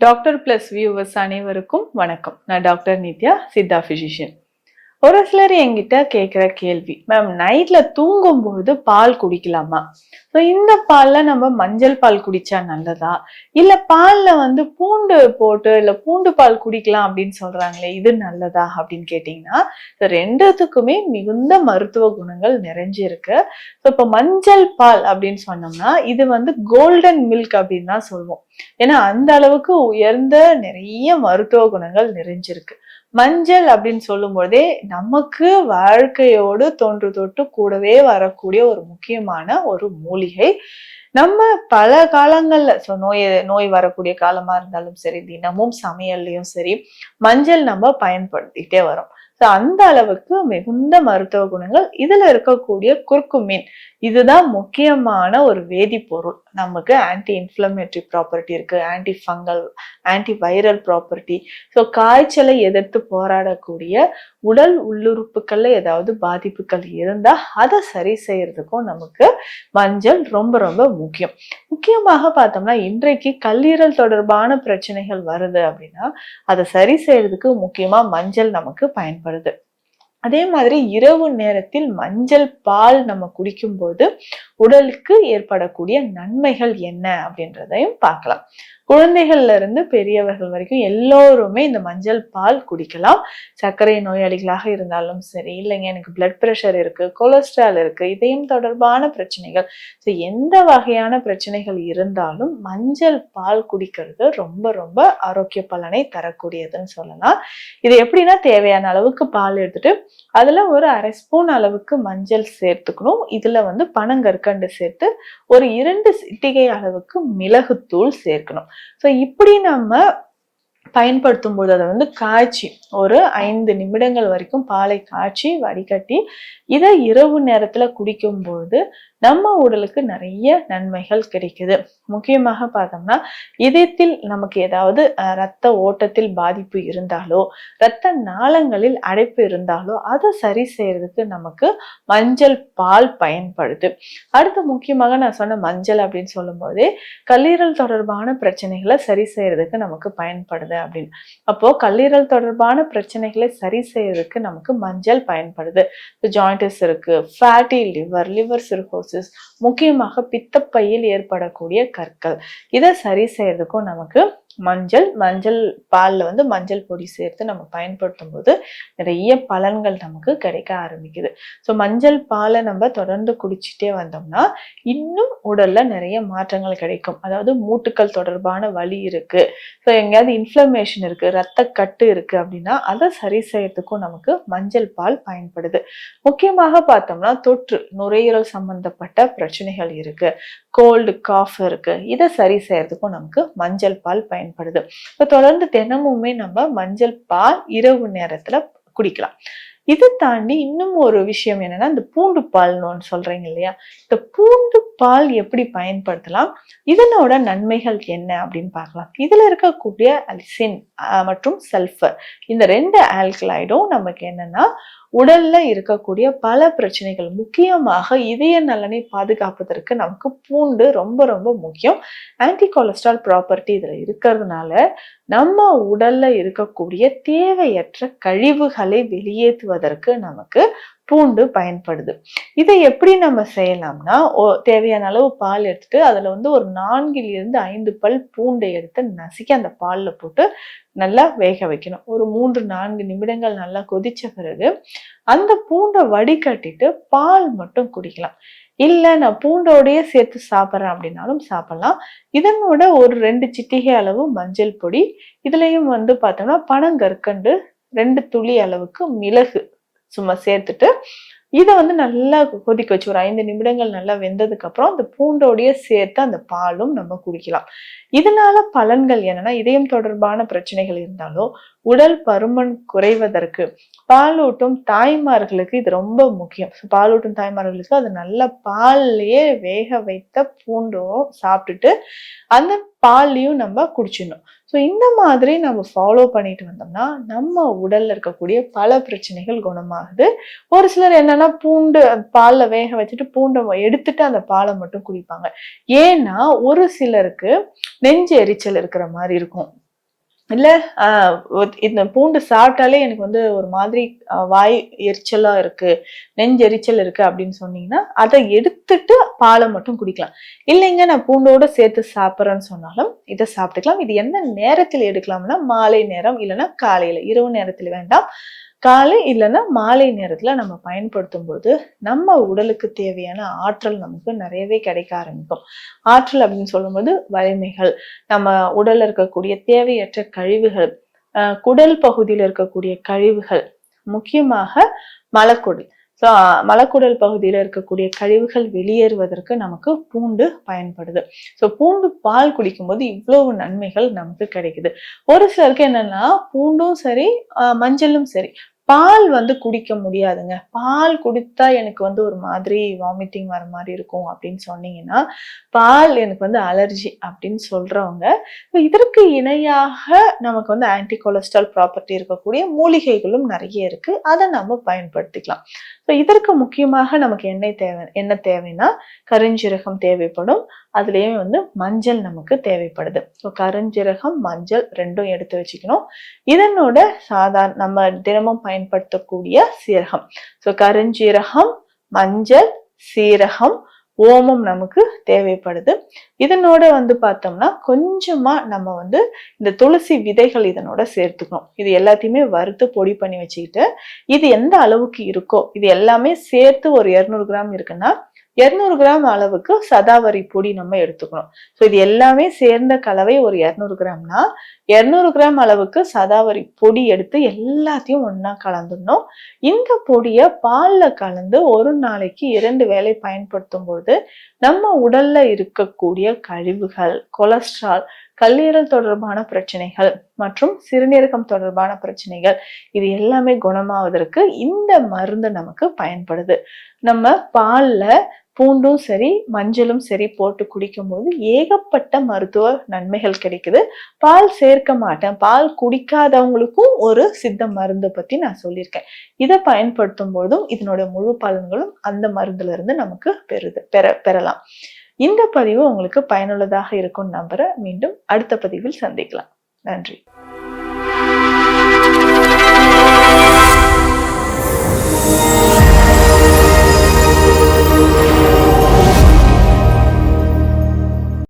Doctor plus viewers அனைவருக்கும் வணக்கம். நான் டாக்டர் நித்யா, சித்தா பிசிஷியன். ஒரு சிலர் என்கிட்ட கேட்குற கேள்வி, மேம் நைட்ல தூங்கும்போது பால் குடிக்கலாமா? ஸோ இந்த பால்ல நம்ம மஞ்சள் பால் குடிச்சா நல்லதா, இல்ல பால்ல பூண்டு போட்டு இல்ல பூண்டு பால் குடிக்கலாம் அப்படின்னு சொல்றாங்களே, இது நல்லதா அப்படின்னு கேட்டீங்கன்னா, ரெண்டுத்துக்குமே மிகுந்த மருத்துவ குணங்கள் நிறைஞ்சிருக்கு. ஸோ இப்போ மஞ்சள் பால் அப்படின்னு சொன்னோம்னா இது கோல்டன் மில்க் அப்படின்னு தான் சொல்லுவோம். ஏன்னா அந்த அளவுக்கு உயர்ந்த நிறைய மருத்துவ குணங்கள் நிறைஞ்சிருக்கு. மஞ்சள் அப்படின்னு சொல்லும் போதே நமக்கு வாழ்க்கையோடு தொன்று தொட்டு கூடவே வரக்கூடிய ஒரு முக்கியமான ஒரு மூலிகை. நம்ம பல காலங்கள்ல நோய் வரக்கூடிய காலமா இருந்தாலும் சரி, தினமும் சமையல்லையும் சரி, மஞ்சள் நம்ம பயன்படுத்திட்டே வரோம். அந்த அளவுக்கு மிகுந்த மருத்துவ குணங்கள் இதுல இருக்கக்கூடிய குர்குமின், இதுதான் முக்கியமான ஒரு வேதிப்பொருள். நமக்கு ஆன்டி இன்ஃப்ளமேட்டரி ப்ராப்பர்ட்டி இருக்கு, anti fungal, anti viral property. காய்ச்சலை எதிர்த்து போராடக்கூடிய உடல் உள்ளுறுப்புகள்ல ஏதாவது பாதிப்புகள் இருந்தா அதை சரி செய்யறதுக்கும் நமக்கு மஞ்சள் ரொம்ப ரொம்ப முக்கியம். முக்கியமாக பார்த்தோம்னா இன்றைக்கு கல்லீரல் தொடர்பான பிரச்சனைகள் வருது அப்படின்னா அதை சரி செய்யறதுக்கு முக்கியமா மஞ்சள் நமக்கு பயன்படுது. அதே மாதிரி இரவு நேரத்தில் மஞ்சள் பால் நம்ம குடிக்கும்போது உடலுக்கு ஏற்படக்கூடிய நன்மைகள் என்ன அப்படின்றதையும் பார்க்கலாம். குழந்தைகள்ல இருந்து பெரியவர்கள் வரைக்கும் எல்லோருமே இந்த மஞ்சள் பால் குடிக்கலாம். சர்க்கரை நோயாளிகளாக இருந்தாலும் சரி, இல்லைங்க எனக்கு பிளட் பிரஷர் இருக்கு, கொலஸ்ட்ரால் இருக்கு, இதயம் தொடர்பான பிரச்சனைகள், எந்த வகையான பிரச்சனைகள் இருந்தாலும் மஞ்சள் பால் குடிக்கிறது ரொம்ப ரொம்ப ஆரோக்கிய பலனை தரக்கூடியதுன்னு சொல்லலாம். இது எப்படின்னா, தேவையான அளவுக்கு பால் எடுத்துட்டு அதுல ஒரு அரை ஸ்பூன் அளவுக்கு மஞ்சள் சேர்த்துக்கணும். இதுல பனங்கற்கண்டு சேர்த்து ஒரு 2 சிட்டிகை அளவுக்கு மிளகுத்தூள் சேர்க்கணும். இப்படி நம்ம பயன்படுத்தும் போது அதை காய்ச்சி ஒரு 5 நிமிடங்கள் வரைக்கும் பாலை காய்ச்சி வடிகட்டி இதை இரவு நேரத்துல குடிக்கும் பொழுது நம்ம உடலுக்கு நிறைய நன்மைகள் கிடைக்குது. முக்கியமாக பார்த்தோம்னா இதயத்தில் நமக்கு ஏதாவது இரத்த ஓட்டத்தில் பாதிப்பு இருந்தாலோ, இரத்த நாளங்களில் அடைப்பு இருந்தாலோ அதை சரி செய்யறதுக்கு நமக்கு மஞ்சள் பால் பயன்படுது. அடுத்து முக்கியமாக நான் சொன்ன மஞ்சள் அப்படின்னு சொல்லும் போதே கல்லீரல் தொடர்பான பிரச்சனைகளை சரி செய்யறதுக்கு நமக்கு பயன்படுது அப்படின்னு. அப்போ கல்லீரல் தொடர்பான பிரச்சனைகளை சரி செய்யறதுக்கு நமக்கு மஞ்சள் பயன்படுது. ஜாயிண்டிஸ் இருக்கு, ஃபேட்டி லிவர் சிர்ஹோசிஸ், முக்கியமாக பித்தப்பையில் ஏற்படக்கூடிய கற்கள், இதை சரி செய்யறதுக்கும் நமக்கு மஞ்சள் பால்ல மஞ்சள் பொடி சேர்த்து நம்ம பயன்படுத்தும் போது நிறைய பலன்கள் நமக்கு கிடைக்க ஆரம்பிக்குது. மஞ்சள் பாலை நம்ம தொடர்ந்து குடிச்சிட்டே வந்தோம்னா இன்னும் உடல்ல நிறைய மாற்றங்கள் கிடைக்கும். அதாவது மூட்டுக்கள் தொடர்பான வலி இருக்கு, எங்கேயாவது இன்ஃப்ளமேஷன் இருக்கு, ரத்த கட்டு இருக்கு அப்படின்னா அதை சரி செய்யறதுக்கும் நமக்கு மஞ்சள் பால் பயன்படுது. முக்கியமாக பார்த்தோம்னா தொற்று நுரையீரல் சம்பந்தப்பட்ட பிரச்சனைகள் இருக்கு, கோல்டு காஃப் இருக்கு, இதை சரி செய்யறதுக்கும் நமக்கு மஞ்சள் பால் பயன்படுது. தொடர்ந்து தினமுமே நம்ம மஞ்சள் பால் இரவு நேரத்துல குடிக்கலாம். இதை தாண்டி இன்னும் ஒரு விஷயம் என்னன்னா, இந்த பூண்டு பால்னு ஒன்று சொல்றீங்க இல்லையா, இந்த பூண்டு பால் எப்படி பயன்படுத்தலாம், இதனோட நன்மைகள் என்ன அப்படின்னு பார்க்கலாம். இதுல இருக்கக்கூடிய அலிசின் மற்றும் சல்ஃபர், இந்த 2 ஆல்கலைடும் நமக்கு என்னன்னா உடல்ல இருக்கக்கூடிய பல பிரச்சனைகள், முக்கியமாக இதய நலனை பாதுகாப்பதற்கு நமக்கு பூண்டு ரொம்ப ரொம்ப முக்கியம். ஆன்டி கொலஸ்ட்ரால் ப்ராப்பர்ட்டி இதுல இருக்கிறதுனால நம்ம உடல்ல இருக்கக்கூடிய தேவையற்ற கழிவுகளை வெளியேற்றுவதற்கு நமக்கு பூண்டு பயன்படுது. இதை எப்படி நம்ம செய்யலாம்னா, தேவையான அளவு பால் எடுத்துட்டு அதுல ஒரு 4 to 5 பல் பூண்டை எடுத்து நசுக்கி அந்த பால்ல போட்டு நல்லா வேக வைக்கணும். ஒரு 3-4 நிமிடங்கள் நல்லா கொதிச்ச பிறகு அந்த பூண்டை வடிகட்டிட்டு பால் மட்டும் குடிக்கலாம். இல்ல நான் பூண்டோடயே சேர்த்து சாப்பிட்றேன் அப்படின்னாலும் சாப்பிடலாம். இதனோட ஒரு 2 சிட்டிகை அளவு மஞ்சள் பொடி, இதுலயும் பார்த்தோம்னா பனங்கற்கண்டு 2 துளி அளவுக்கு மிளகு சும்மா சேர்த்துட்டு இதை நல்லா கொதிக்க வச்சு ஒரு 5 நிமிடங்கள் நல்லா வெந்ததுக்கு அப்புறம் அந்த பூண்டோடைய சேர்த்து அந்த பாலும் நம்ம குடிக்கலாம். இதனால பலன்கள் என்னன்னா, இதயம் தொடர்பான பிரச்சனைகள் இருந்தாலோ, உடல் பருமன் குறைவதற்கு, பாலூட்டும் தாய்மார்களுக்கு இது ரொம்ப முக்கியம். பாலூட்டும் தாய்மார்களுக்கு அது நல்ல பால்லயே வேக வைத்த பூண்டோ சாப்பிட்டுட்டு அந்த பாலையும் நம்ம குடிச்சிடணும். இந்த மாதிரி நம்ம ஃபாலோ பண்ணிட்டு வந்தோம்னா நம்ம உடல்ல இருக்கக்கூடிய பல பிரச்சனைகள் குணமாகுது. ஒரு சிலர் என்னன்னா பூண்டு பால்ல வேக வச்சுட்டு பூண்டை எடுத்துட்டு அந்த பாலை மட்டும் குடிப்பாங்க. ஏன்னா ஒரு சிலருக்கு நெஞ்சு எரிச்சல் இருக்கிற மாதிரி இருக்கும், இல்ல இந்த பூண்டு சாப்பிட்டாலே எனக்கு வந்து ஒரு மாதிரி வாய் எரிச்சலா இருக்கு, நெஞ்செரிச்சல் இருக்கு அப்படின்னு சொன்னீங்கன்னா, அதை எடுத்துட்டு பாலை மட்டும் குடிக்கலாம். இல்லைங்க நான் பூண்டோட சேர்த்து சாப்பிட்றேன்னு சொன்னாலும் இதை சாப்பிட்டுக்கலாம். இது எந்த நேரத்தில் எடுக்கலாம்னா, மாலை நேரம் இல்லைன்னா காலையில, இரவு நேரத்தில் வேண்டாம். காலை இல்லைன்னா மாலை நேரத்துல நம்ம பயன்படுத்தும் பொழுது நம்ம உடலுக்கு தேவையான ஆற்றல் நமக்கு நிறையவே கிடைக்க ஆரம்பிக்கும். ஆற்றல் அப்படின்னு சொல்லும்போது வலிமைகள், நம்ம உடல்ல இருக்கக்கூடிய தேவையற்ற கழிவுகள், குடல் பகுதியில் இருக்கக்கூடிய கழிவுகள், முக்கியமாக மலக்குடல். ஸோ மலக்குடல் பகுதியில இருக்கக்கூடிய கழிவுகள் வெளியேறுவதற்கு நமக்கு பூண்டு பயன்படுது. ஸோ பூண்டு பால் குடிக்கும்போது இவ்வளவு நன்மைகள் நமக்கு கிடைக்குது. ஒரு சிலருக்கு என்னன்னா பூண்டும் சரி, மஞ்சளும் சரி, பால் வந்து குடிக்க முடியாதுங்க. பால் குடித்தா எனக்கு வந்து ஒரு மாதிரி வாமிட்டிங் வர மாதிரி இருக்கும் அப்படின்னு சொன்னீங்கன்னா, பால் எனக்கு வந்து அலர்ஜி அப்படின்னு சொல்றவங்க, இதற்கு இணையாக நமக்கு வந்து ஆன்டி கொலஸ்ட்ரால் ப்ராப்பர்ட்டி இருக்கக்கூடிய மூலிகைகளும் நிறைய இருக்கு. அதை நம்ம பயன்படுத்திக்கலாம். ஸோ இதற்கு முக்கியமாக நமக்கு என்ன தேவைன்னா கருஞ்சீரகம் தேவைப்படும். அதுலயே வந்து மஞ்சள் நமக்கு தேவைப்படுது. ஸோ கருஞ்சீரகம், மஞ்சள் ரெண்டும் எடுத்து வச்சுக்கணும். இதனோட சாதாரண நம்ம தினமும் பயன்படுத்தக்கூடிய சீரகம். ஸோ கருஞ்சீரகம், மஞ்சள், சீரகம், ஓமம் நமக்கு தேவைப்படுது. இதனோட வந்து பார்த்தோம்னா கொஞ்சமா நம்ம வந்து இந்த துளசி விதைகள் இதனோட சேர்த்துக்கணும். இது எல்லாத்தையுமே வறுத்து பொடி பண்ணி வச்சுக்கிட்டு, இது எந்த அளவுக்கு இருக்கோ இது எல்லாமே சேர்த்து ஒரு 200 கிராம் இருக்குன்னா 200 கிராம் அளவுக்கு சதாவரி பொடி நம்ம எடுத்துக்கணும். ஸோ இது எல்லாமே சேர்ந்த கலவை ஒரு 200 கிராம்னா 200 கிராம் அளவுக்கு சதாவரி பொடி எடுத்து எல்லாத்தையும் ஒன்னா கலந்துடணும். இந்த பொடியை பால்ல கலந்து ஒரு நாளைக்கு 2 வேளை பயன்படுத்தும் பொழுது நம்ம உடல்ல இருக்கக்கூடிய கழிவுகள், கொலஸ்ட்ரால், கல்லீரல் தொடர்பான பிரச்சனைகள் மற்றும் சிறுநீரகம் தொடர்பான பிரச்சனைகள் இது எல்லாமே குணமாவதற்கு இந்த மருந்து நமக்கு பயன்படுது. நம்ம பால்ல பூண்டும் சரி, மஞ்சளும் சரி போட்டு குடிக்கும்போது ஏகப்பட்ட மருத்துவ நன்மைகள் கிடைக்குது. பால் சேர்க்க மாட்டேன், பால் குடிக்காதவங்களுக்கும் ஒரு சித்த மருந்து பத்தி நான் சொல்லியிருக்கேன். இதை பயன்படுத்தும் போதும் இதனோட முழு பலன்களும் அந்த மருந்துல இருந்து நமக்கு பெறலாம். இந்த பதிவு உங்களுக்கு பயனுள்ளதாக இருக்கும் நம்புறேன். மீண்டும் அடுத்த பதிவில் சந்திக்கலாம். நன்றி.